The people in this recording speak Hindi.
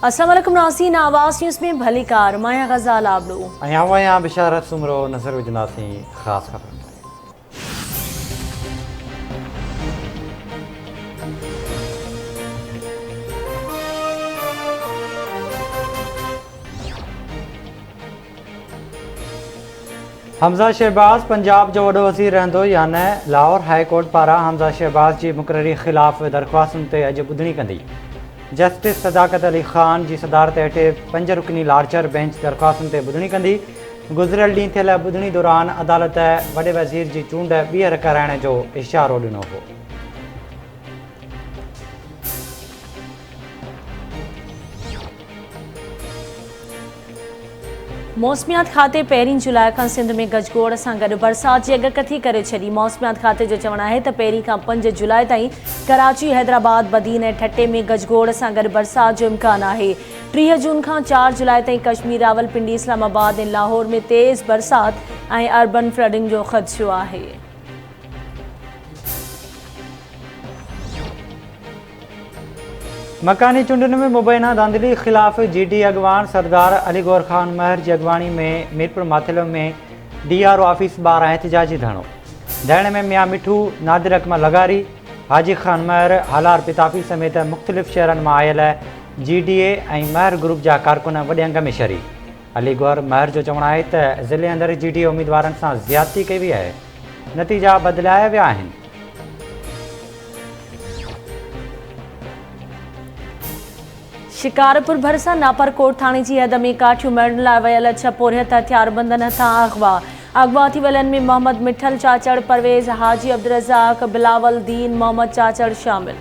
अस्सलाम वालेकुम नाज़रीन, आवाज़ न्यूज़ में भली कार माया गज़ाल आबड़ो अयां बिशारत सुमरो नज़र विझंदासीं ख़ासि ख़बरनि ते। हमज़ा शहबाज़ पंजाब जो वॾो वज़ीर रहंदो या न? लाहौर हाई कोर्ट पारां हमज़ा शहबाज़ जी मुक़ररी ख़िलाफ़ दरख़्वास्तुनि ते अॼु ॿुधणी कंदी। जस्टिस सदाकत अली ख़ान जी सदारत हेठि 5 रुकनी लार्जर बेंच दरख़्वास्तुनि ते ॿुधणी कंदी। गुज़िरियल ॾींहुं थियल ॿुधणी दौरान अदालत वॾे वज़ीर जी चूंड ॿीहर कराइण जो इशारो ॾिनो हो। मौसमियात खाते 1 जुलाई खां सिंध में गजगोड़ सां गॾु बरसाति जी अॻकथी करे छॾी। मौसमियात खाते जो चवणु आहे त 1 खां 5 जुलाई ताईं कराची, हैदराबाद, बदीन ऐं ठटे में गजगोड़ सां गॾु बरसाति जो इम्कानु आहे। 30 जून खां 4 जुलाई ताईं कश्मीर, रावलपिंडी, इस्लामाबाद ऐं लाहौर में तेज़ बरसाति ऐं अर्बन फ्लडिंग जो ख़दशो आहे। मकानी चूंडुनि में मुबैना धांधली ख़िलाफ़ GD अॻवान सरदार अली गौर ख़ान महर जी अॻवानी में मीरपुर माथिलो में DRO ऑफिस ॿाहिरां एहतिजाजी धरणो। धरणे में मियां मिठू, नादिर अकमल लगारी, हाजी ख़ान महर, हालार पिताफ़ी समेत मुख़्तलिफ़ शहरनि मां आयल GDA ऐं महर ग्रुप जा कारकुन वॾे अंग में शरीक। अली गौर महर जो चवणु आहे त ज़िले अंदरि GDA उम्मीदवारनि सां ज़्यादती कई वई आहे। नतीजा बदिलाया विया आहिनि। शिकारपुर भरिसां नापरकोट थाणे जी हद में काठियूं मरण लाइ वियल 6 पुरियत हथियारबंदनि हथां अगवा थी वियलनि में मोहम्मद मिठल चाचड़, परवेज़, हाजी अब्दुल रज़ाक, बिलावल दीन, मोहम्मद चाचड़ शामिल।